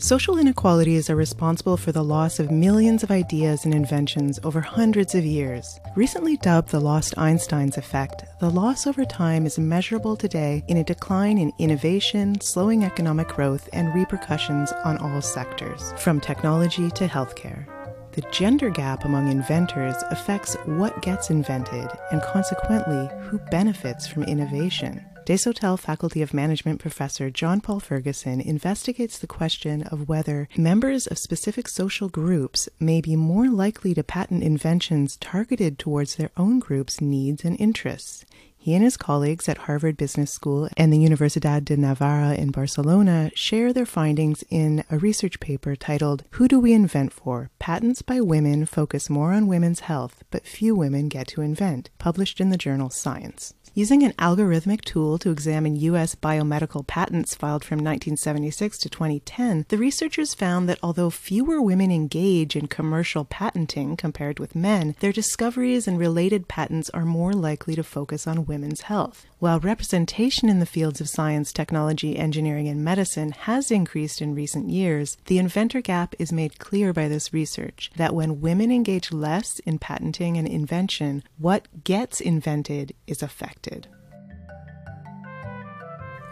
Social inequalities are responsible for the loss of millions of ideas and inventions over hundreds of years. Recently dubbed the lost Einsteins effect, the loss over time is measurable today in a decline in innovation, slowing economic growth, and repercussions on all sectors, from technology to healthcare. The gender gap among inventors affects what gets invented and consequently who benefits from innovation. Desautels Faculty of Management professor John Paul Ferguson investigates the question of whether members of specific social groups may be more likely to patent inventions targeted towards their own group's needs and interests. He and his colleagues at Harvard Business School and the Universidad de Navarra in Barcelona share their findings in a research paper titled, "Who Do We Invent For? Patents by Women Focus More on Women's Health, but Few Women Get to Invent," published in the journal Science. Using an algorithmic tool to examine U.S. biomedical patents filed from 1976 to 2010, the researchers found that although fewer women engage in commercial patenting compared with men, their discoveries and related patents are more likely to focus on women's health. While representation in the fields of science, technology, engineering, and medicine has increased in recent years, the inventor gap is made clear by this research that when women engage less in patenting and invention, what gets invented is affected.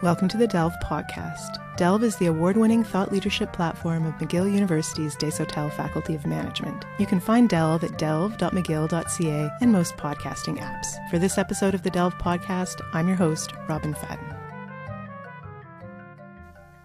Welcome to the Delve podcast. Delve is the award-winning thought leadership platform of McGill University's Desautels Faculty of Management. You can find Delve at delve.mcgill.ca and most podcasting apps. For this episode of the Delve podcast, I'm your host, Robin Fadden.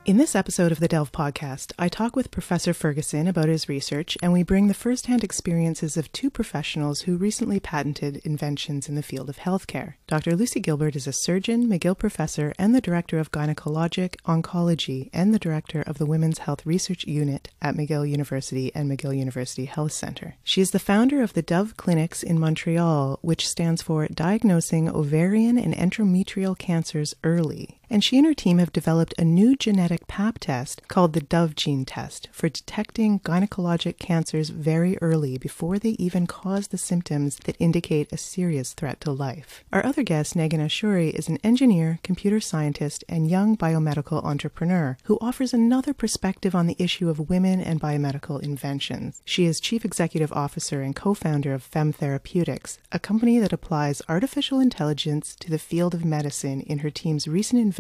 In this episode of the Delve podcast, I talk with Professor Ferguson about his research, and we bring the first-hand experiences of two professionals who recently patented inventions in the field of healthcare. Dr. Lucy Gilbert is a surgeon, McGill professor, and the director of gynecologic oncology, and the director of the Women's Health Research Unit at McGill University and McGill University Health Centre. She is the founder of the Dove Clinics in Montreal, which stands for Diagnosing Ovarian and Endometrial Cancers Early. And she and her team have developed a new genetic pap test called the Dove gene test for detecting gynecologic cancers very early before they even cause the symptoms that indicate a serious threat to life. Our other guest, Negin Ashuri, is an engineer, computer scientist, and young biomedical entrepreneur who offers another perspective on the issue of women and biomedical inventions. She is chief executive officer and co-founder of Fem Therapeutics, a company that applies artificial intelligence to the field of medicine in her team's recent invention,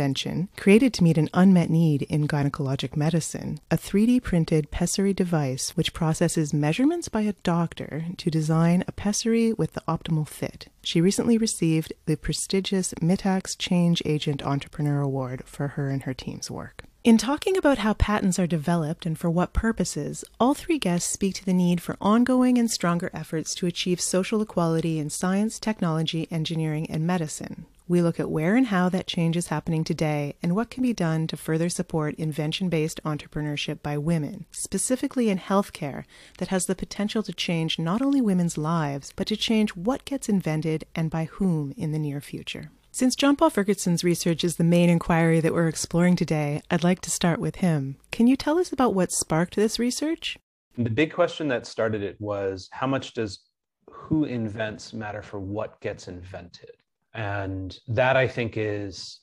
created to meet an unmet need in gynecologic medicine, a 3D printed pessary device which processes measurements by a doctor to design a pessary with the optimal fit. She recently received the prestigious Mitacs Change Agent Entrepreneur Award for her and her team's work. In talking about how patents are developed and for what purposes, all three guests speak to the need for ongoing and stronger efforts to achieve social equality in science, technology, engineering, and medicine. We look at where and how that change is happening today and what can be done to further support invention-based entrepreneurship by women, specifically in healthcare, that has the potential to change not only women's lives, but to change what gets invented and by whom in the near future. Since John Paul Ferguson's research is the main inquiry that we're exploring today, I'd like to start with him. Can you tell us about what sparked this research? The big question that started it was, how much does who invents matter for what gets invented? And that, I think, is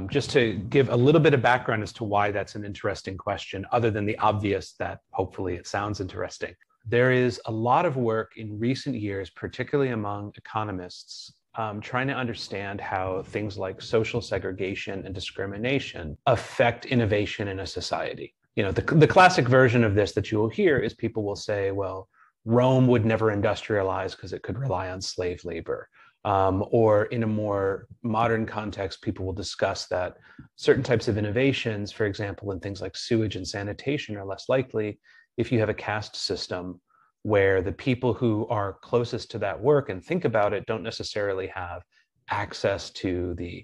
just to give a little bit of background as to why that's an interesting question, other than the obvious that hopefully it sounds interesting. There is a lot of work in recent years, particularly among economists, trying to understand how things like social segregation and discrimination affect innovation in a society. You know, the classic version of this that you will hear is people will say, well, Rome would never industrialize because it could rely on slave labor. Or in a more modern context, people will discuss that certain types of innovations, for example, in things like sewage and sanitation, are less likely if you have a caste system where the people who are closest to that work and think about it don't necessarily have access to the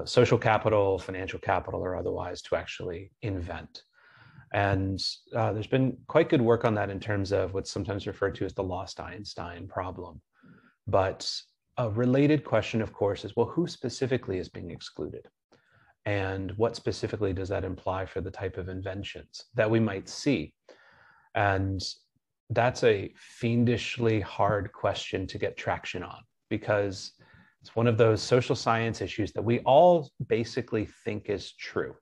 social capital, financial capital, or otherwise to actually invent. And there's been quite good work on that in terms of what's sometimes referred to as the lost Einstein problem. But a related question, of course, is, well, who specifically is being excluded? And what specifically does that imply for the type of inventions that we might see? And that's a fiendishly hard question to get traction on, because it's one of those social science issues that we all basically think is true.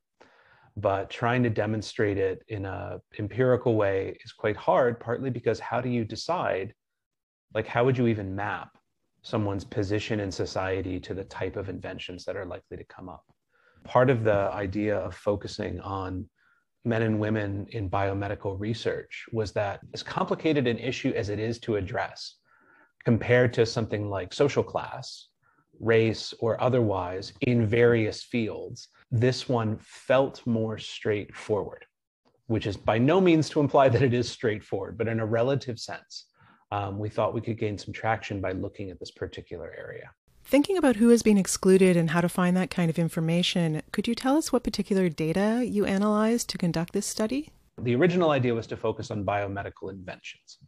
but trying to demonstrate it in an empirical way is quite hard, partly because how do you decide, like how would you even map someone's position in society to the type of inventions that are likely to come up? Part of the idea of focusing on men and women in biomedical research was that as complicated an issue as it is to address, compared to something like social class, race, or otherwise in various fields, this one felt more straightforward, which is by no means to imply that it is straightforward, but in a relative sense, we thought we could gain some traction by looking at this particular area. Thinking about who has been excluded and how to find that kind of information, could you tell us what particular data you analyzed to conduct this study? The original idea was to focus on biomedical inventions.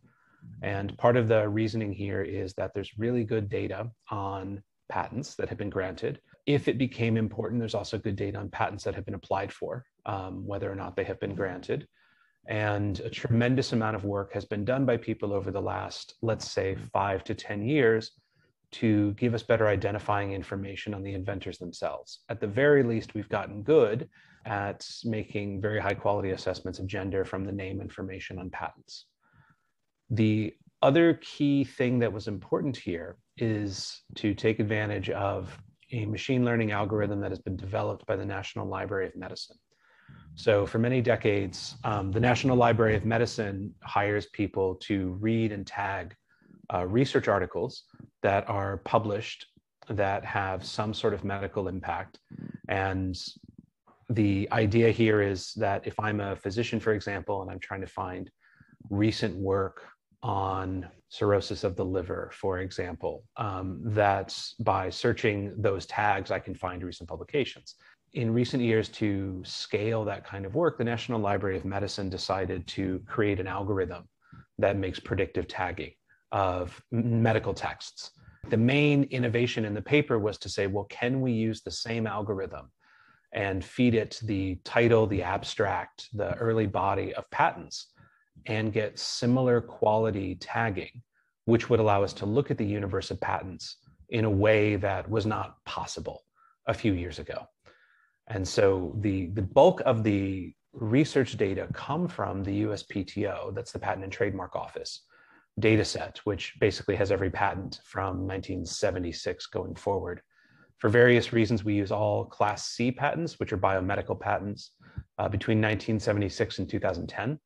And part of the reasoning here is that there's really good data on patents that have been granted. If it became important, there's also good data on patents that have been applied for, whether or not they have been granted. And a tremendous amount of work has been done by people over the last, let's say, 5 to 10 years to give us better identifying information on the inventors themselves. At the very least, we've gotten good at making very high quality assessments of gender from the name information on patents. The other key thing that was important here is to take advantage of a machine learning algorithm that has been developed by the National Library of Medicine. So for many decades, the National Library of Medicine hires people to read and tag research articles that are published that have some sort of medical impact. And the idea here is that if I'm a physician, for example, and I'm trying to find recent work on cirrhosis of the liver, for example, that by searching those tags, I can find recent publications. In recent years, to scale that kind of work, the National Library of Medicine decided to create an algorithm that makes predictive tagging of medical texts. The main innovation in the paper was to say, well, can we use the same algorithm and feed it the title, the abstract, the early body of patents, and get similar quality tagging, which would allow us to look at the universe of patents in a way that was not possible a few years ago. And so the bulk of the research data come from the USPTO, that's the Patent and Trademark Office, data set, which basically has every patent from 1976 going forward. For various reasons, we use all Class C patents, which are biomedical patents, between 1976 and 2010.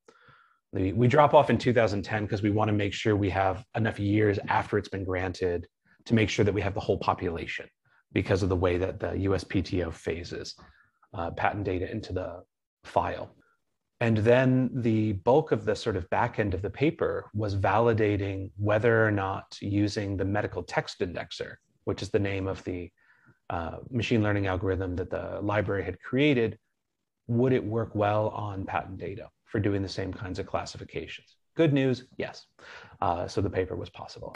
We drop off in 2010 because we want to make sure we have enough years after it's been granted to make sure that we have the whole population because of the way that the USPTO phases patent data into the file. And then the bulk of the sort of back end of the paper was validating whether or not using the medical text indexer, which is the name of the machine learning algorithm that the library had created, would it work well on patent data for doing the same kinds of classifications? Good news, yes. So the paper was possible.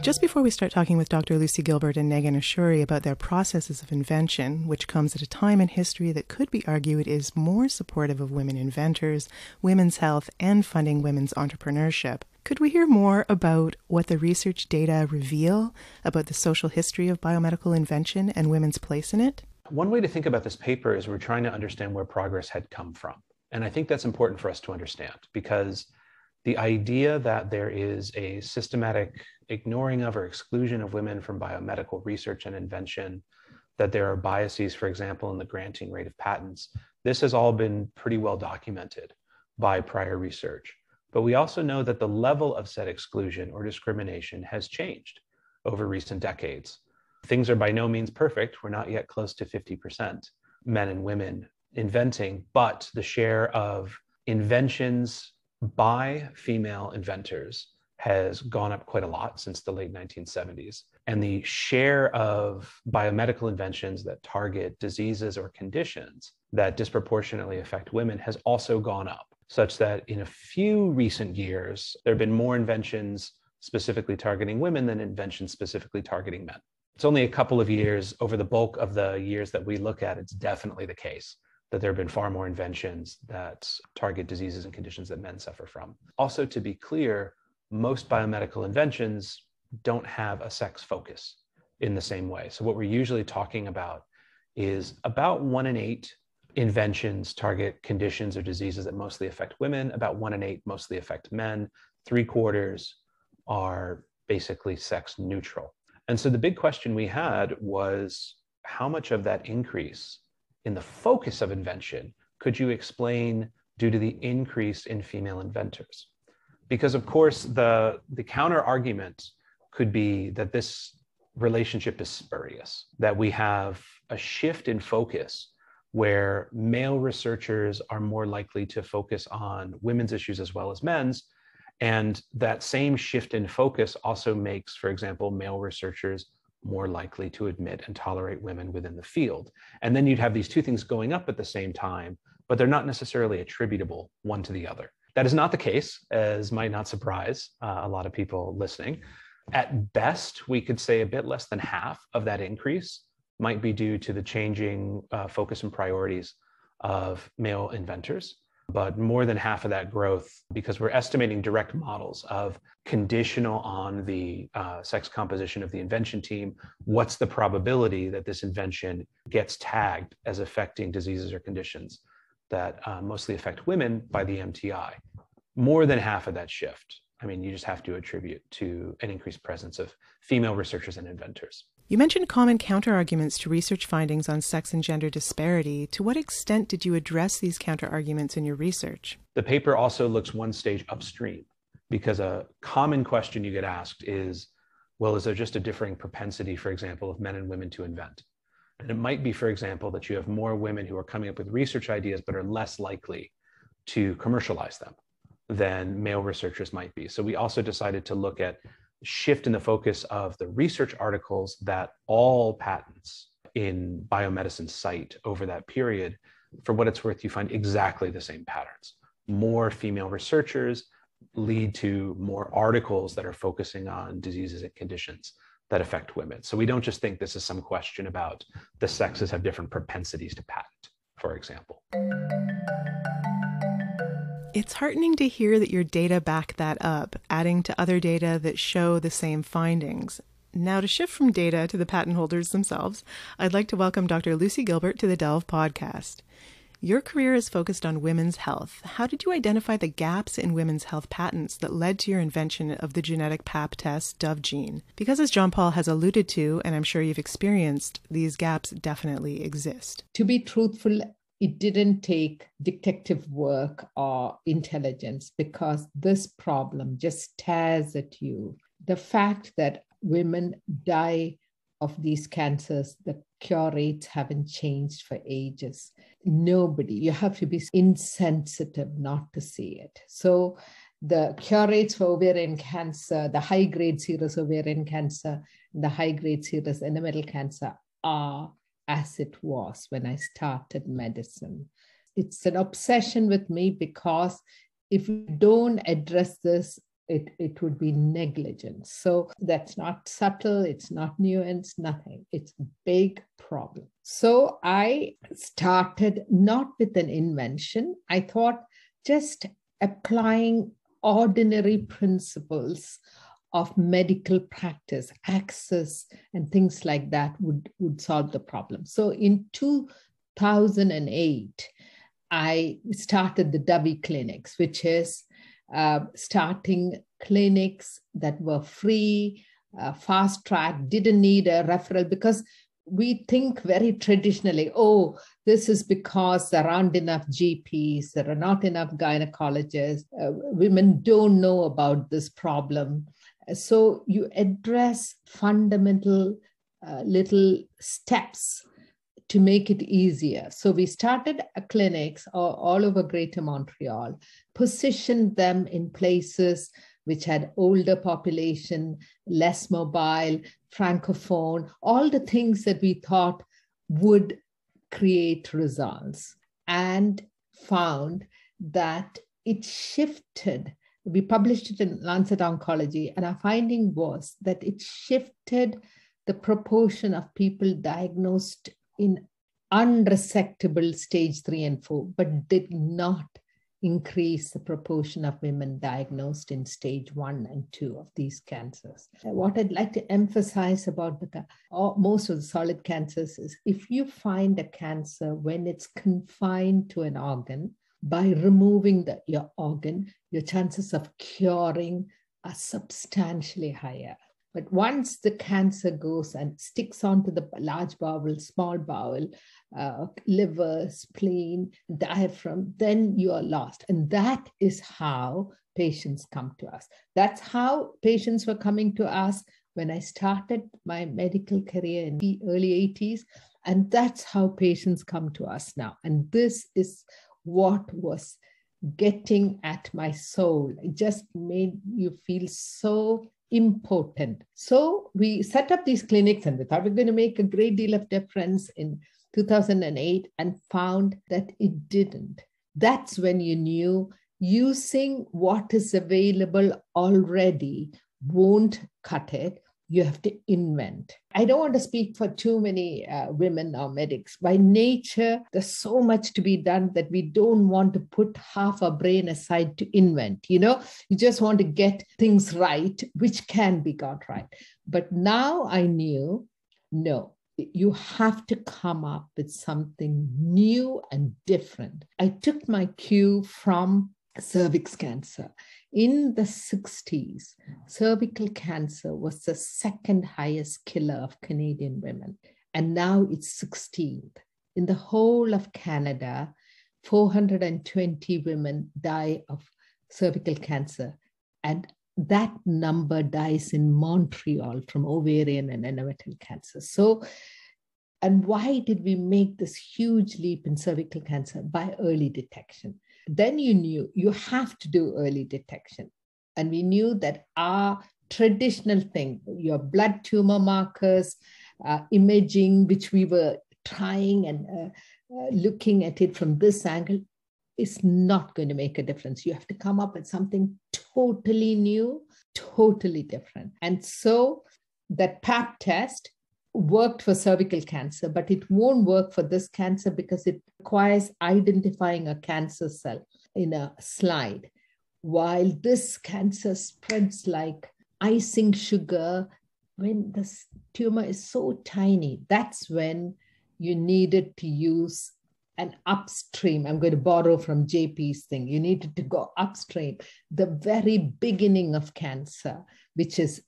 Just before we start talking with Dr. Lucy Gilbert and Negin Ashuri about their processes of invention, which comes at a time in history that could be argued is more supportive of women inventors, women's health, and funding women's entrepreneurship, could we hear more about what the research data reveal about the social history of biomedical invention and women's place in it? One way to think about this paper is we're trying to understand where progress had come from. And I think that's important for us to understand because the idea that there is a systematic ignoring of or exclusion of women from biomedical research and invention, that there are biases, for example, in the granting rate of patents, this has all been pretty well documented by prior research. But we also know that the level of said exclusion or discrimination has changed over recent decades. Things are by no means perfect. We're not yet close to 50% men and women inventing, but the share of inventions by female inventors has gone up quite a lot since the late 1970s. And the share of biomedical inventions that target diseases or conditions that disproportionately affect women has also gone up, such that in a few recent years, there have been more inventions specifically targeting women than inventions specifically targeting men. It's only a couple of years. Over the bulk of the years that we look at, it's definitely the case that there have been far more inventions that target diseases and conditions that men suffer from. Also, to be clear, most biomedical inventions don't have a sex focus in the same way. So what we're usually talking about is about 1 in 8 inventions target conditions or diseases that mostly affect women, about 1 in 8 mostly affect men, 3/4 are basically sex neutral. And so the big question we had was, how much of that increase in the focus of invention could you explain due to the increase in female inventors? Because of course, the counter argument could be that this relationship is spurious, that we have a shift in focus where male researchers are more likely to focus on women's issues as well as men's. And that same shift in focus also makes, for example, male researchers more likely to admit and tolerate women within the field. And then you'd have these two things going up at the same time, but they're not necessarily attributable one to the other. That is not the case, as might not surprise a lot of people listening. At best, we could say a bit less than half of that increase might be due to the changing focus and priorities of male inventors, but more than half of that growth, because we're estimating direct models of conditional on the sex composition of the invention team, what's the probability that this invention gets tagged as affecting diseases or conditions that mostly affect women by the MTI. More than half of that shift, I mean, you just have to attribute to an increased presence of female researchers and inventors. You mentioned common counterarguments to research findings on sex and gender disparity. To what extent did you address these counterarguments in your research? The paper also looks one stage upstream, because a common question you get asked is, well, is there just a differing propensity, for example, of men and women to invent? And it might be, for example, that you have more women who are coming up with research ideas but are less likely to commercialize them than male researchers might be. So we also decided to look at shift in the focus of the research articles that all patents in biomedicine cite over that period. For what it's worth, you find exactly the same patterns. More female researchers lead to more articles that are focusing on diseases and conditions that affect women. So we don't just think this is some question about the sexes have different propensities to patent, for example. It's heartening to hear that your data back that up, adding to other data that show the same findings. Now, to shift from data to the patent holders themselves, I'd like to welcome Dr. Lucy Gilbert to the Delve podcast. Your career is focused on women's health. How did you identify the gaps in women's health patents that led to your invention of the genetic pap test Dove gene? Because as John Paul has alluded to, and I'm sure you've experienced, these gaps definitely exist. To be truthful, it didn't take detective work or intelligence, because this problem just stares at you. The fact that women die of these cancers, the cure rates haven't changed for ages. Nobody, you have to be insensitive not to see it. So the cure rates for ovarian cancer, the high-grade serous ovarian cancer, the high-grade serous endometrial cancer are as it was when I started medicine. It's an obsession with me, because if we don't address this, it would be negligence. So that's not subtle, it's not nuanced, nothing. It's a big problem. So I started not with an invention. I thought just applying ordinary principles of medical practice, access, and things like that would solve the problem. So in 2008, I started the Dove clinics, which is starting clinics that were free, fast track, didn't need a referral, because we think very traditionally, oh, this is because there aren't enough GPs, there are not enough gynecologists, women don't know about this problem. So you address fundamental little steps to make it easier. So we started clinics all over Greater Montreal, positioned them in places which had older population, less mobile, francophone, all the things that we thought would create results, and found that it shifted. We published it in Lancet Oncology, and our finding was that it shifted the proportion of people diagnosed in unresectable stage 3 and 4, but did not increase the proportion of women diagnosed in stage 1 and 2 of these cancers. What I'd like to emphasize about most of the solid cancers is if you find a cancer when it's confined to an organ, by removing your organ, your chances of curing are substantially higher. But once the cancer goes and sticks onto the large bowel, small bowel, liver, spleen, diaphragm, then you are lost. And that is how patients come to us. That's how patients were coming to us when I started my medical career in the early 80s. And that's how patients come to us now. And this is what was getting at my soul. It just made you feel so important. So we set up these clinics and we thought we were going to make a great deal of difference in 2008 and found that it didn't. That's when you knew using what is available already won't cut it. You have to invent. I don't want to speak for too many women or medics. By nature, there's so much to be done that we don't want to put half our brain aside to invent. You just want to get things right, which can be got right. But now I knew, no, you have to come up with something new and different. I took my cue from cervix cancer. In the 60s, cervical cancer was the second highest killer of Canadian women, and now it's 16th. In the whole of Canada, 420 women die of cervical cancer, and that number dies in Montreal from ovarian and endometrial cancer. So, and why did we make this huge leap in cervical cancer? By early detection. Then you knew you have to do early detection. And we knew that our traditional thing, your blood tumor markers, imaging, which we were trying and looking at it from this angle, is not going to make a difference. You have to come up with something totally new, totally different. And so that PAP test worked for cervical cancer, but it won't work for this cancer because it requires identifying a cancer cell in a slide. While this cancer spreads like icing sugar, when the tumor is so tiny, that's when you needed to use an upstream. I'm going to borrow from JP's thing. You needed to go upstream, the very beginning of cancer, which is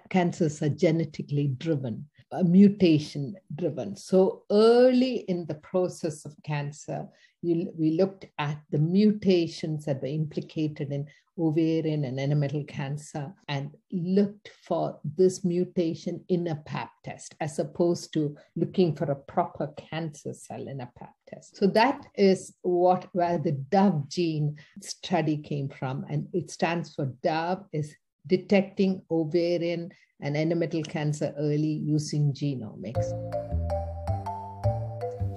cancers are genetically driven. Mutation driven. So early in the process of cancer, we looked at the mutations that were implicated in ovarian and endometrial cancer and looked for this mutation in a PAP test as opposed to looking for a proper cancer cell in a PAP test. So that is where the DOVE gene study came from, and it stands for DOVE is detecting ovarian and endometrial cancer early using genomics.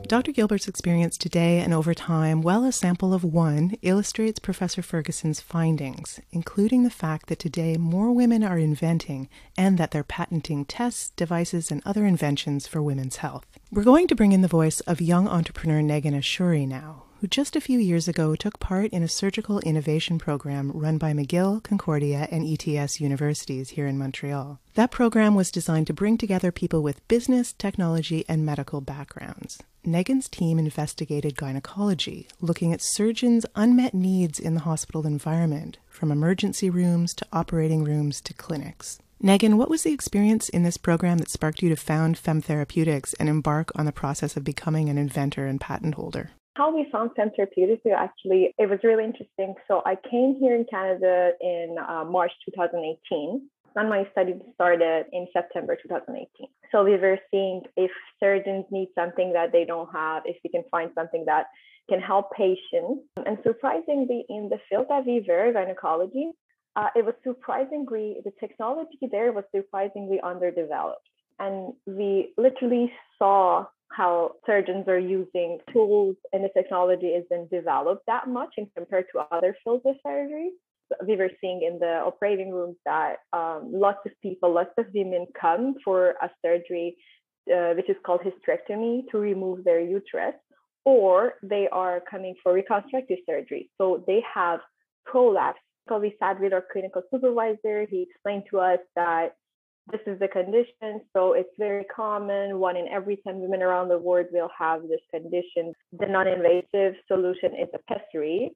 Dr. Gilbert's experience today and over time, well, a sample of one, illustrates Professor Ferguson's findings, including the fact that today more women are inventing and that they're patenting tests, devices, and other inventions for women's health. We're going to bring in the voice of young entrepreneur Negan Ashuri now, who just a few years ago took part in a surgical innovation program run by McGill, Concordia, and ETS universities here in Montreal. That program was designed to bring together people with business, technology, and medical backgrounds. Negan's team investigated gynecology, looking at surgeons' unmet needs in the hospital environment, from emergency rooms to operating rooms to clinics. Negan, what was the experience in this program that sparked you to found Fem Therapeutics and embark on the process of becoming an inventor and patent holder? How we found Fem Therapeutics, actually, it was really interesting. So I came here in Canada in March 2018, and my study started in September 2018. So we were seeing if surgeons need something that they don't have, if we can find something that can help patients. And surprisingly, in the field that we were, gynecology, it was surprisingly, the technology there was surprisingly underdeveloped. And we literally saw how surgeons are using tools and the technology isn't developed that much in compared to other fields of surgery. We were seeing in the operating rooms that lots of women come for a surgery, which is called hysterectomy, to remove their uterus. or they are coming for reconstructive surgery. So they have prolapse. So we sat with our clinical supervisor. He explained to us that this is the condition. So it's very common. 1 in every 10 women around the world will have this condition. The non-invasive solution is a pessary,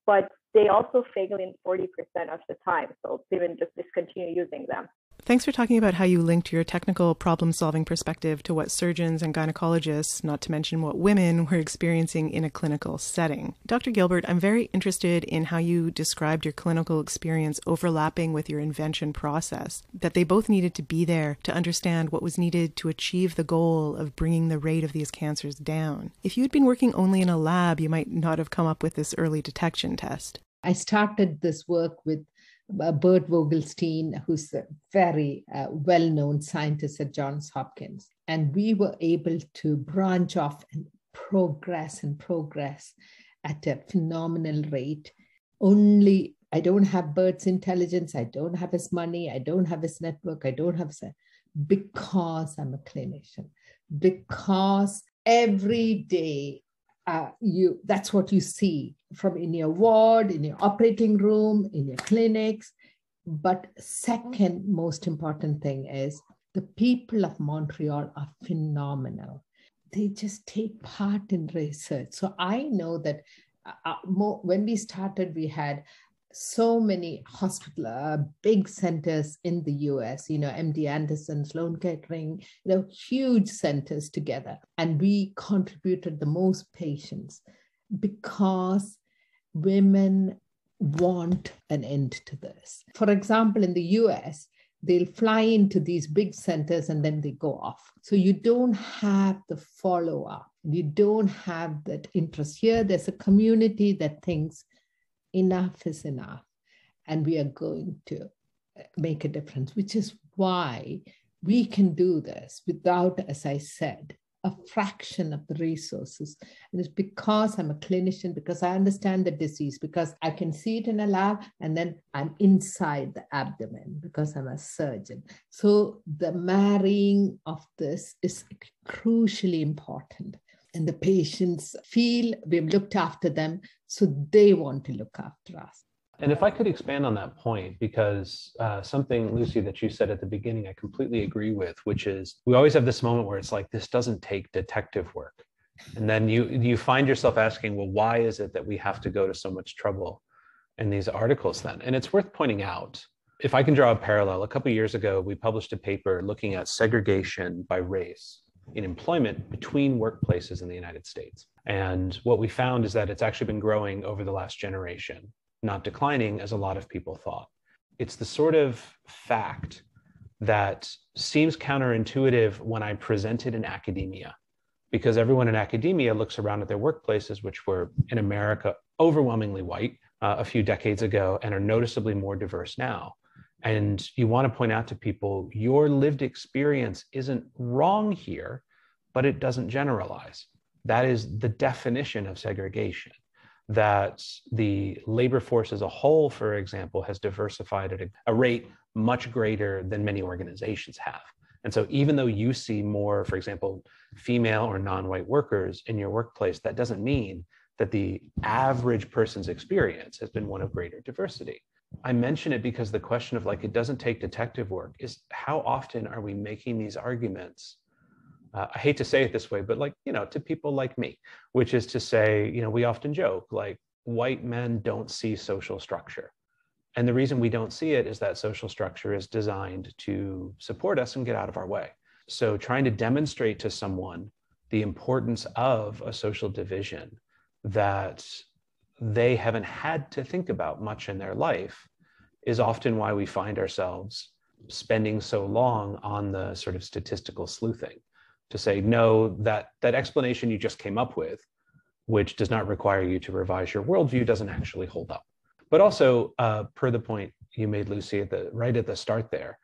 but they also fail in 40% of the time. So women just discontinue using them. Thanks for talking about how you linked your technical problem-solving perspective to what surgeons and gynecologists, not to mention what women, were experiencing in a clinical setting. Dr. Gilbert, I'm very interested in how you described your clinical experience overlapping with your invention process, that they both needed to be there to understand what was needed to achieve the goal of bringing the rate of these cancers down. If you had been working only in a lab, you might not have come up with this early detection test. I started this work with Bert Vogelstein, who's a very well-known scientist at Johns Hopkins. And we were able to branch off and progress at a phenomenal rate. Only, I don't have Bert's intelligence, I don't have his money, I don't have his network, I don't have his, because I'm a clinician. Because every day, that's what you see from in your ward, in your operating room, in your clinics. But second most important thing is the people of Montreal are phenomenal. They just take part in research. So I know that when we started, we had so many big centers in the US, MD Anderson, Sloan Kettering, huge centers together. And we contributed the most patients because women want an end to this. For example, in the US, they'll fly into these big centers and then they go off. So you don't have the follow-up. You don't have that interest. Here, there's a community that thinks enough is enough, and we are going to make a difference, which is why we can do this without, as I said, a fraction of the resources. And it's because I'm a clinician, because I understand the disease, because I can see it in a lab, and then I'm inside the abdomen because I'm a surgeon. So the marrying of this is crucially important. And the patients feel we've looked after them, so they want to look after us. And if I could expand on that point, because something, Lucy, that you said at the beginning, I completely agree with, which is we always have this moment where it's like, this doesn't take detective work. And then you find yourself asking, well, why is it that we have to go to so much trouble in these articles then? And it's worth pointing out, if I can draw a parallel, a couple of years ago, we published a paper looking at segregation by race in employment between workplaces in the United States. And what we found is that it's actually been growing over the last generation, not declining as a lot of people thought. It's the sort of fact that seems counterintuitive when I present it in academia, because everyone in academia looks around at their workplaces, which were in America overwhelmingly white a few decades ago and are noticeably more diverse now. And you want to point out to people, your lived experience isn't wrong here, but it doesn't generalize. That is the definition of segregation, that the labor force as a whole, for example, has diversified at a rate much greater than many organizations have. And so even though you see more, for example, female or non-white workers in your workplace, that doesn't mean that the average person's experience has been one of greater diversity. I mention it because the question of it doesn't take detective work is how often are we making these arguments? I hate to say it this way, but to people like me, which is to say, we often joke, white men don't see social structure. And the reason we don't see it is that social structure is designed to support us and get out of our way. So trying to demonstrate to someone the importance of a social division that they haven't had to think about much in their life is often why we find ourselves spending so long on the sort of statistical sleuthing to say, no, that explanation you just came up with, which does not require you to revise your worldview, doesn't actually hold up. But also, per the point you made, Lucy, right at the start there,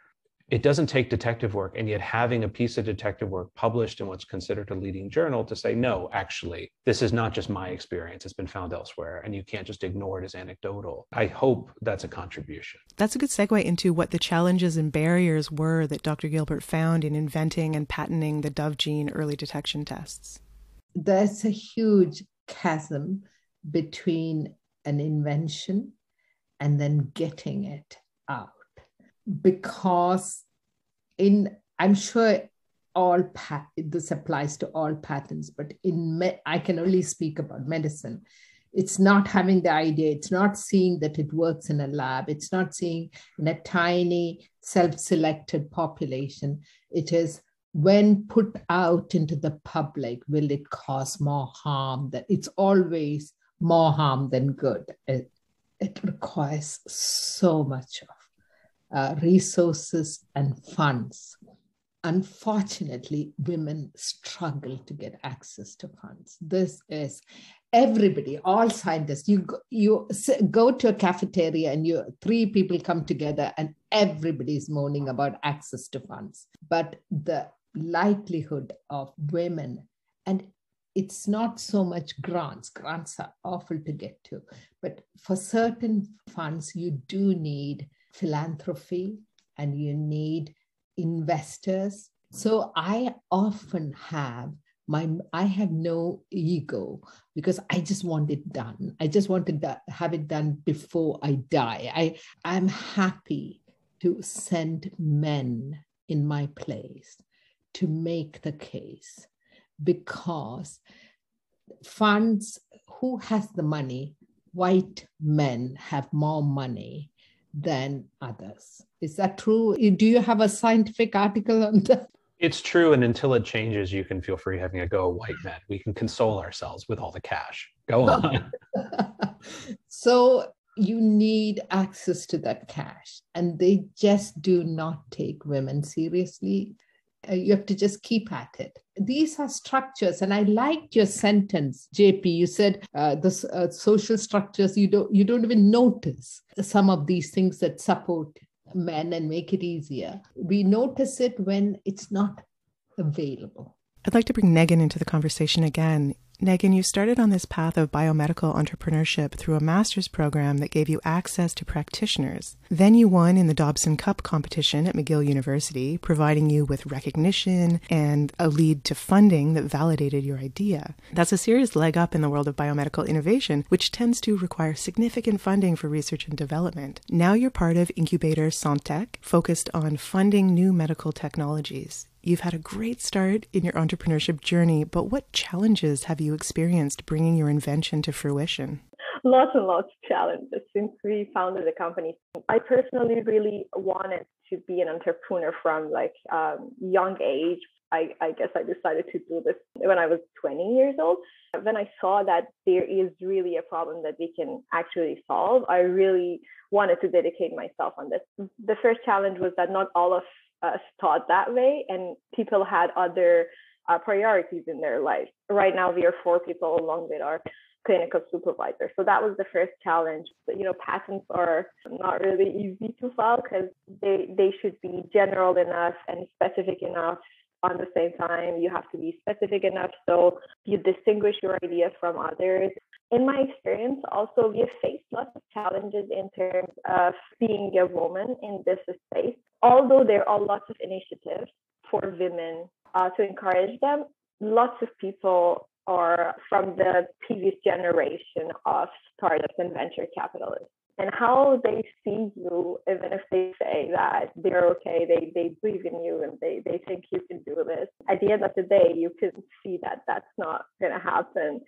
it doesn't take detective work, and yet having a piece of detective work published in what's considered a leading journal to say, no, actually, this is not just my experience, it's been found elsewhere, and you can't just ignore it as anecdotal. I hope that's a contribution. That's a good segue into what the challenges and barriers were that Dr. Gilbert found in inventing and patenting the Dove gene early detection tests. there's a huge chasm between an invention and then getting it out. Because I'm sure this applies to all patents, but I can only speak about medicine. It's not having the idea. It's not seeing that it works in a lab. It's not seeing in a tiny self-selected population. It is when put out into the public, will it cause more harm? That it's always more harm than good. It requires so much of resources and funds. Unfortunately, women struggle to get access to funds. This is everybody, all scientists. You go to a cafeteria and three people come together and everybody's moaning about access to funds. But the likelihood of women, and it's not so much grants. Grants are awful to get to. But for certain funds, you do need philanthropy and you need investors. So I often have no ego because I just want it done. I just want to have it done before I die. I'm happy to send men in my place to make the case, because funds, who has the money? White men have more money than others. Is that true? Do you have a scientific article on that? It's true. And until it changes, you can feel free having a go at white men. We can console ourselves with all the cash. Go on. So you need access to that cash, and they just do not take women seriously. You have to just keep at it. These are structures, and I liked your sentence, JP. You said the social structures, you don't even notice some of these things that support men and make it easier. We notice it when it's not available. I'd like to bring Negan into the conversation again. Negan, you started on this path of biomedical entrepreneurship through a master's program that gave you access to practitioners. Then you won in the Dobson Cup competition at McGill University, providing you with recognition and a lead to funding that validated your idea. That's a serious leg up in the world of biomedical innovation, which tends to require significant funding for research and development. Now you're part of Incubator Santec, focused on funding new medical technologies. You've had a great start in your entrepreneurship journey, but what challenges have you experienced bringing your invention to fruition? Lots and lots of challenges since we founded the company. I personally really wanted to be an entrepreneur from young age. I guess I decided to do this when I was 20 years old. When I saw that there is really a problem that we can actually solve, I really wanted to dedicate myself on this. The first challenge was that not all of us thought that way, and people had other priorities in their life. Right now, we are 4 people along with our clinical supervisor. So that was the first challenge. But, patents are not really easy to file because they should be general enough and specific enough. On the same time, you have to be specific enough so you distinguish your idea from others. In my experience, also, we have faced lots of challenges in terms of being a woman in this space. Although there are lots of initiatives for women to encourage them, lots of people are from the previous generation of startups and venture capitalists. And how they see you, even if they say that they're okay, they believe in you and they think you can do this, at the end of the day, you can see that that's not going to happen.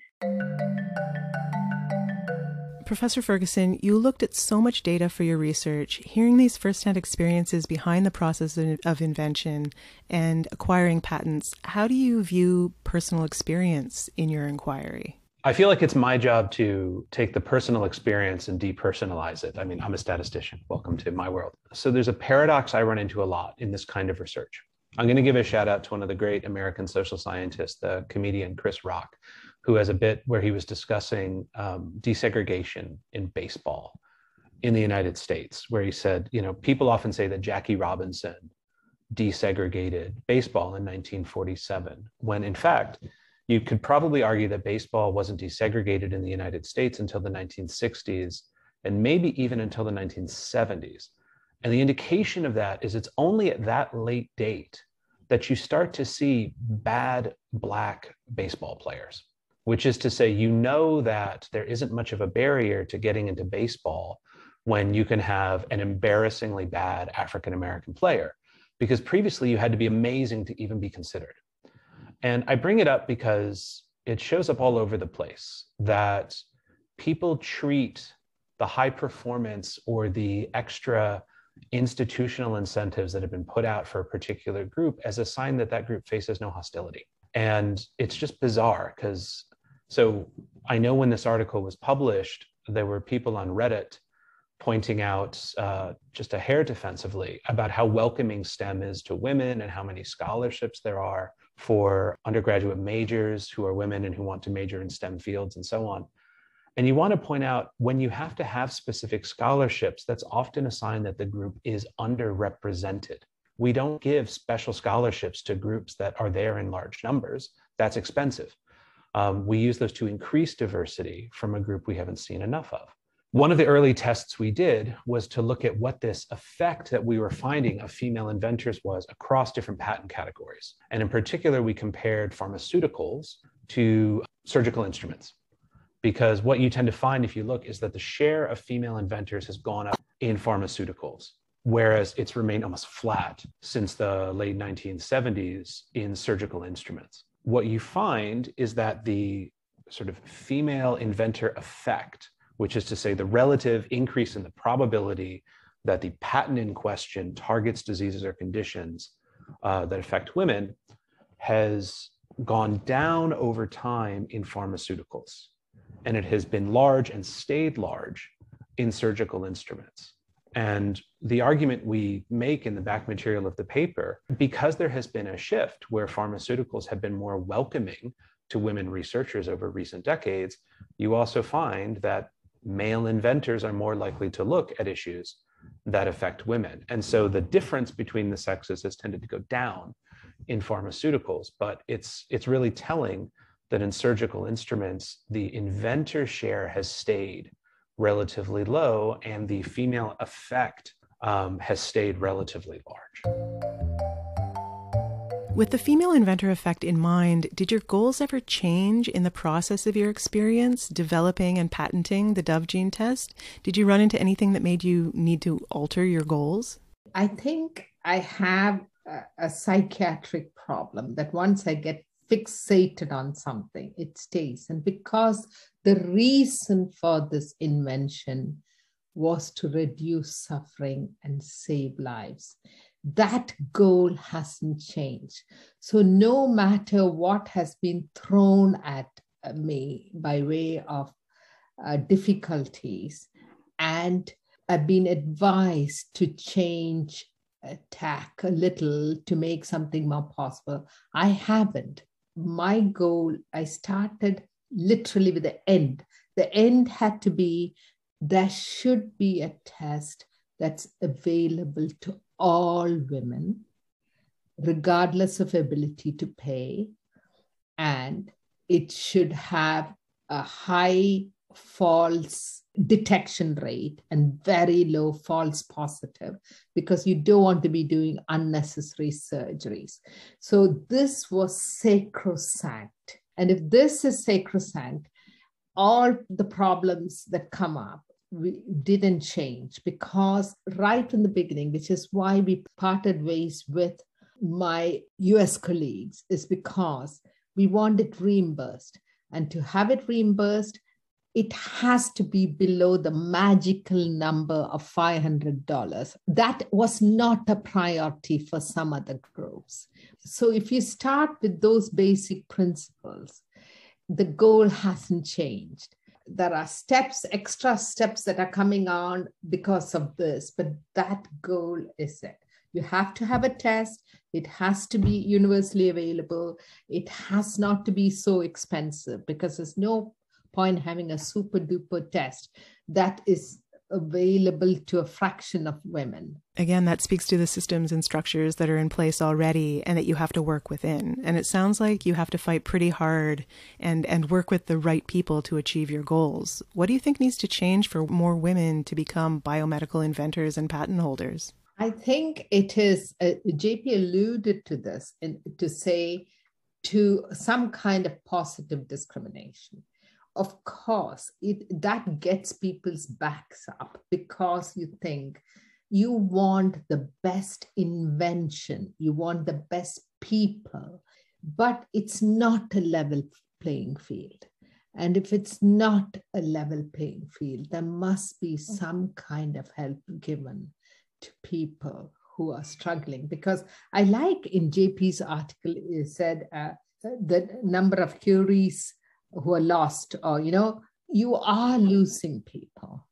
Professor Ferguson, you looked at so much data for your research. Hearing these firsthand experiences behind the process of invention and acquiring patents, how do you view personal experience in your inquiry? I feel like it's my job to take the personal experience and depersonalize it. I mean, I'm a statistician. Welcome to my world. So there's a paradox I run into a lot in this kind of research. I'm going to give a shout out to one of the great American social scientists, the comedian Chris Rock, who has a bit where he was discussing desegregation in baseball in the United States, where he said, people often say that Jackie Robinson desegregated baseball in 1947, when in fact, you could probably argue that baseball wasn't desegregated in the United States until the 1960s, and maybe even until the 1970s. And the indication of that is it's only at that late date that you start to see bad Black baseball players, which is to say, you know that there isn't much of a barrier to getting into baseball when you can have an embarrassingly bad African-American player, because previously you had to be amazing to even be considered. And I bring it up because it shows up all over the place that people treat the high performance or the extra institutional incentives that have been put out for a particular group as a sign that that group faces no hostility. And it's just bizarre because, so I know when this article was published, there were people on Reddit pointing out just a hair defensively about how welcoming STEM is to women and how many scholarships there are for undergraduate majors who are women and who want to major in STEM fields and so on. And you want to point out, when you have to have specific scholarships, that's often a sign that the group is underrepresented. We don't give special scholarships to groups that are there in large numbers. That's expensive. We use those to increase diversity from a group we haven't seen enough of. One of the early tests we did was to look at what this effect that we were finding of female inventors was across different patent categories. And in particular, we compared pharmaceuticals to surgical instruments. Because what you tend to find if you look is that the share of female inventors has gone up in pharmaceuticals, whereas it's remained almost flat since the late 1970s in surgical instruments. What you find is that the sort of female inventor effect, which is to say the relative increase in the probability that the patent in question targets diseases or conditions that affect women, has gone down over time in pharmaceuticals. And it has been large and stayed large in surgical instruments. And the argument we make in the back material of the paper, because there has been a shift where pharmaceuticals have been more welcoming to women researchers over recent decades, you also find that male inventors are more likely to look at issues that affect women. And so the difference between the sexes has tended to go down in pharmaceuticals, but it's really telling that in surgical instruments, the inventor share has stayed relatively low and the female effect has stayed relatively large. With the female inventor effect in mind, did your goals ever change in the process of your experience developing and patenting the Dove gene test? Did you run into anything that made you need to alter your goals? I think I have a psychiatric problem that once I get fixated on something, it stays. And because the reason for this invention was to reduce suffering and save lives, that goal hasn't changed. So no matter what has been thrown at me by way of difficulties, and I've been advised to change tack a little to make something more possible, I haven't. My goal, I started literally with the end. The end had to be, there should be a test that's available to all women, regardless of ability to pay. And it should have a high false detection rate and very low false positive, because you don't want to be doing unnecessary surgeries. So this was sacrosanct. And if this is sacrosanct, all the problems that come up didn't change, because right from the beginning, which is why we parted ways with my US colleagues, is because we want it reimbursed. And to have it reimbursed, it has to be below the magical number of $500. That was not a priority for some other groups. So if you start with those basic principles, the goal hasn't changed. There are steps, extra steps that are coming on because of this, but that goal is it. You have to have a test. It has to be universally available. It has not to be so expensive, because there's no point having a super duper test that is available to a fraction of women. Again, that speaks to the systems and structures that are in place already and that you have to work within. And it sounds like you have to fight pretty hard and work with the right people to achieve your goals. What do you think needs to change for more women to become biomedical inventors and patent holders? I think it is, JP alluded to this, to say to some kind of positive discrimination. Of course, that gets people's backs up because you think you want the best invention, you want the best people, but it's not a level playing field. And if it's not a level playing field, there must be some kind of help given to people who are struggling. Because I like in JP's article, it said the number of Curies who are lost, or, you are losing people.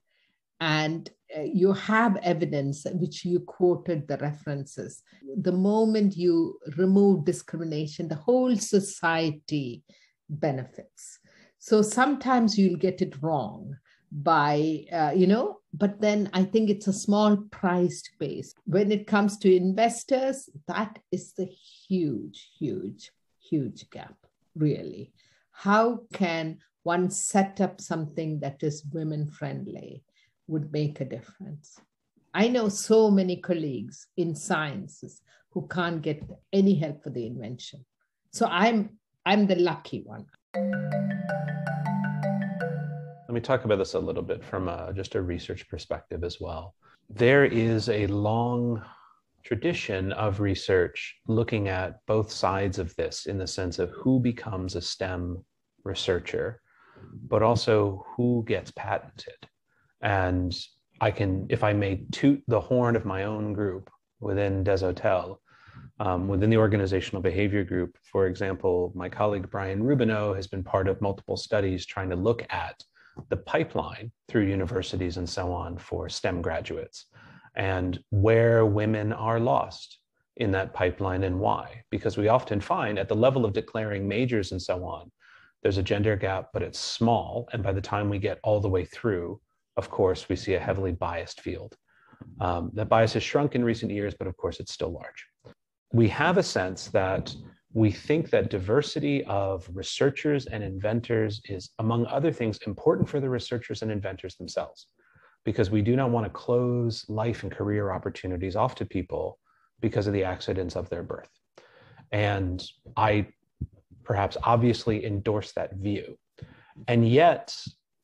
And you have evidence, which you quoted the references. The moment you remove discrimination, the whole society benefits. So sometimes you'll get it wrong by, but then I think it's a small price to pay. When it comes to investors, that is the huge, huge, huge gap, really. How can one set up something that is women friendly would make a difference? I know so many colleagues in sciences who can't get any help for the invention. So I'm the lucky one. Let me talk about this a little bit from just a research perspective as well. There is a long tradition of research looking at both sides of this in the sense of who becomes a STEM researcher, but also who gets patented. And if I may toot the horn of my own group within Desautels, within the organizational behavior group, for example, my colleague Brian Rubineau has been part of multiple studies trying to look at the pipeline through universities and so on for STEM graduates and where women are lost in that pipeline and why. Because we often find at the level of declaring majors and so on, there's a gender gap, but it's small. And by the time we get all the way through, of course, we see a heavily biased field. That bias has shrunk in recent years, but of course, it's still large. We have a sense that we think that diversity of researchers and inventors is, among other things, important for the researchers and inventors themselves, because we do not want to close life and career opportunities off to people because of the accidents of their birth. And I perhaps obviously endorse that view. And yet,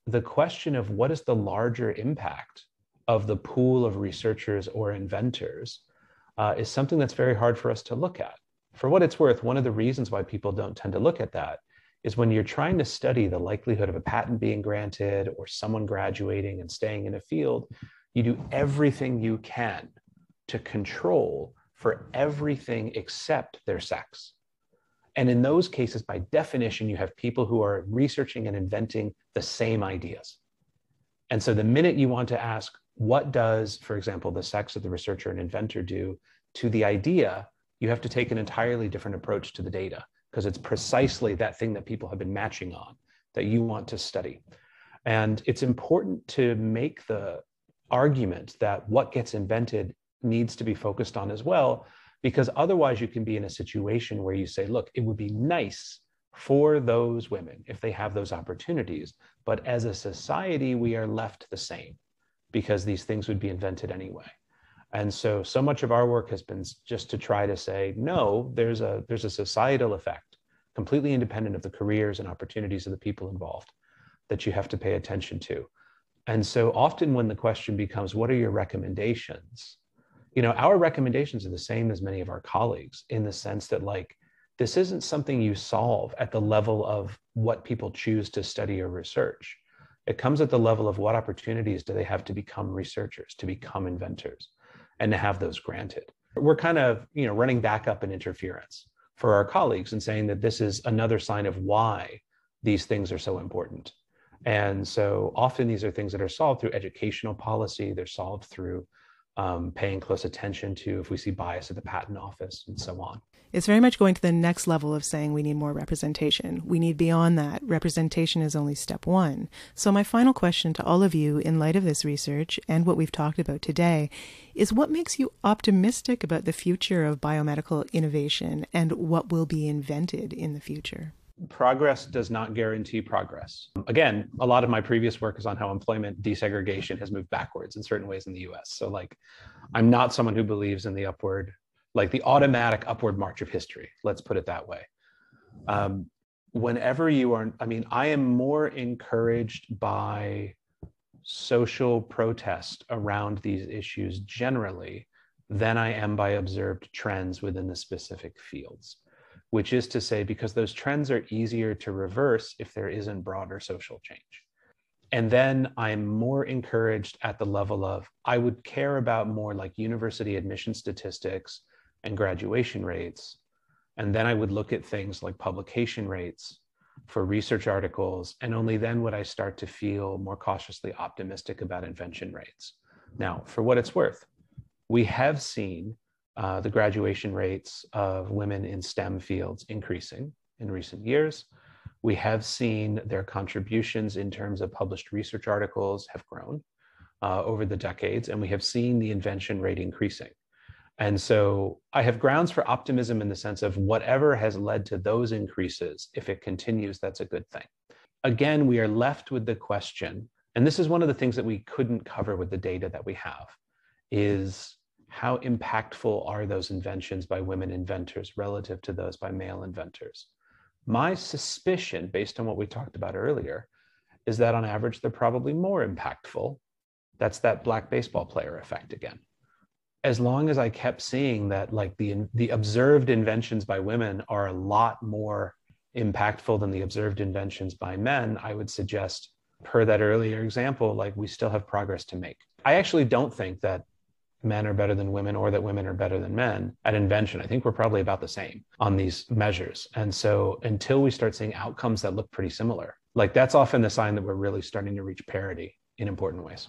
the question of what is the larger impact of the pool of researchers or inventors is something that's very hard for us to look at. For what it's worth, one of the reasons why people don't tend to look at that is when you're trying to study the likelihood of a patent being granted or someone graduating and staying in a field, you do everything you can to control for everything except their sex. And in those cases, by definition, you have people who are researching and inventing the same ideas. And so the minute you want to ask, what does, for example, the sex of the researcher and inventor do to the idea, you have to take an entirely different approach to the data, because it's precisely that thing that people have been matching on that you want to study. And it's important to make the argument that what gets invented needs to be focused on as well, because otherwise you can be in a situation where you say, look, it would be nice for those women if they have those opportunities, but as a society, we are left the same because these things would be invented anyway. And so much of our work has been just to try to say, no, there's a societal effect, completely independent of the careers and opportunities of the people involved, that you have to pay attention to. And so often when the question becomes, what are your recommendations? Our recommendations are the same as many of our colleagues in the sense that, like, this isn't something you solve at the level of what people choose to study or research. It comes at the level of what opportunities do they have to become researchers, to become inventors, and to have those granted. We're kind of, running back up an interference for our colleagues and saying that this is another sign of why these things are so important. And so often these are things that are solved through educational policy. They're solved through paying close attention to if we see bias at the patent office and so on. It's very much going to the next level of saying we need more representation. We need beyond that. Representation is only step one. So my final question to all of you in light of this research and what we've talked about today is, what makes you optimistic about the future of biomedical innovation and what will be invented in the future? Progress does not guarantee progress. Again, a lot of my previous work is on how employment desegregation has moved backwards in certain ways in the US. So I'm not someone who believes in the automatic upward march of history. Let's put it that way. Whenever you are, I am more encouraged by social protest around these issues generally than I am by observed trends within the specific fields, which is to say, because those trends are easier to reverse if there isn't broader social change. And then I'm more encouraged at the level of, I would care about more like university admission statistics and graduation rates. And then I would look at things like publication rates for research articles. And only then would I start to feel more cautiously optimistic about invention rates. Now, for what it's worth, we have seen the graduation rates of women in STEM fields increasing in recent years. We have seen their contributions in terms of published research articles have grown over the decades, and we have seen the invention rate increasing. And so I have grounds for optimism in the sense of whatever has led to those increases, if it continues, that's a good thing. Again, we are left with the question, and this is one of the things that we couldn't cover with the data that we have, is how impactful are those inventions by women inventors relative to those by male inventors? My suspicion, based on what we talked about earlier, is that on average, they're probably more impactful. That's that black baseball player effect again. As long as I kept seeing that like the observed inventions by women are a lot more impactful than the observed inventions by men, I would suggest, per that earlier example, like we still have progress to make. I actually don't think that men are better than women or that women are better than men at invention. I think we're probably about the same on these measures. And so until we start seeing outcomes that look pretty similar, like that's often the sign that we're really starting to reach parity in important ways.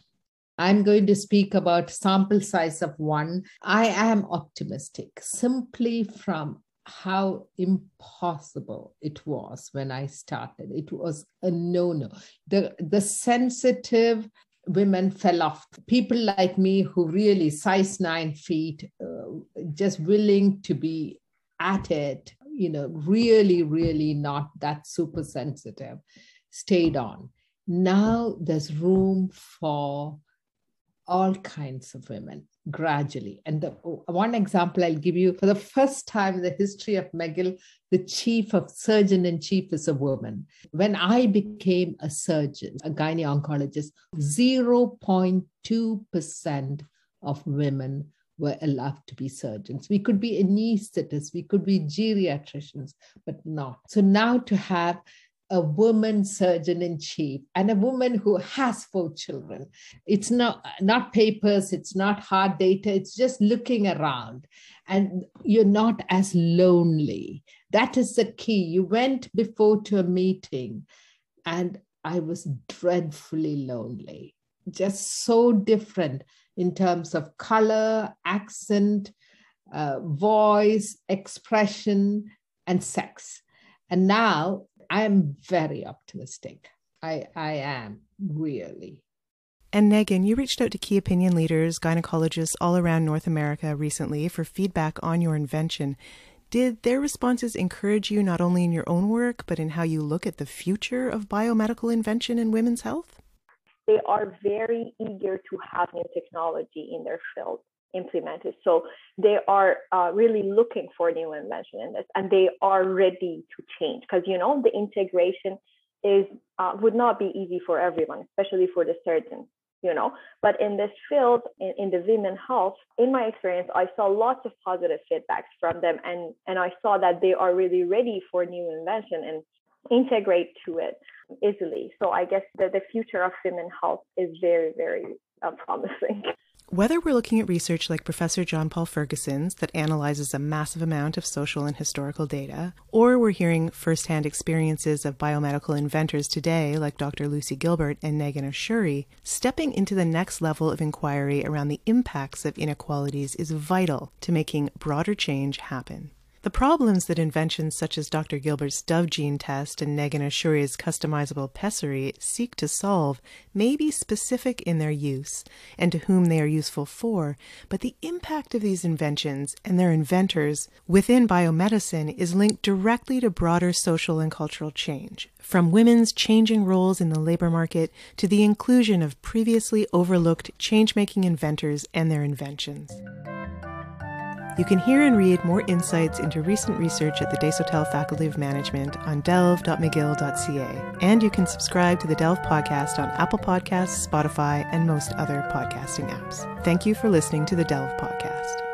I'm going to speak about sample size of 1. I am optimistic simply from how impossible it was when I started. It was a no-no. The sensitive women fell off. People like me who really size 9 feet, just willing to be at it, really, really not that super sensitive, stayed on. Now there's room for all kinds of women gradually. And the one example I'll give you, for the first time in the history of McGill, the surgeon-in-chief is a woman. When I became a surgeon, a gynae oncologist, 0.2% of women were allowed to be surgeons. We could be anesthetists, we could be geriatricians, but not. So now to have a woman surgeon-in-chief and a woman who has 4 children. It's not papers, it's not hard data, it's just looking around. And you're not as lonely. That is the key. You went before to a meeting and I was dreadfully lonely. Just so different in terms of color, accent, voice, expression, and sex. And now I am very optimistic. I am really. And Megan, you reached out to key opinion leaders, gynecologists all around North America recently for feedback on your invention. Did their responses encourage you not only in your own work, but in how you look at the future of biomedical invention in women's health? They are very eager to have new technology in their field implemented. So they are really looking for new invention in this, and they are ready to change because, the integration would not be easy for everyone, especially for the surgeons, But in this field, in the women health, in my experience, I saw lots of positive feedbacks from them, and I saw that they are really ready for new invention and integrate to it easily. So I guess that the future of women health is very, very promising. Whether we're looking at research like Professor John Paul Ferguson's that analyzes a massive amount of social and historical data, or we're hearing firsthand experiences of biomedical inventors today like Dr. Lucy Gilbert and Negin Ashuri, stepping into the next level of inquiry around the impacts of inequalities is vital to making broader change happen. The problems that inventions such as Dr. Gilbert's Dove gene test and Negan Ashuria's customizable pessary seek to solve may be specific in their use and to whom they are useful for, but the impact of these inventions and their inventors within biomedicine is linked directly to broader social and cultural change, from women's changing roles in the labor market to the inclusion of previously overlooked change-making inventors and their inventions. You can hear and read more insights into recent research at the Desautels Faculty of Management on delve.mcgill.ca, and you can subscribe to the Delve podcast on Apple Podcasts, Spotify, and most other podcasting apps. Thank you for listening to the Delve podcast.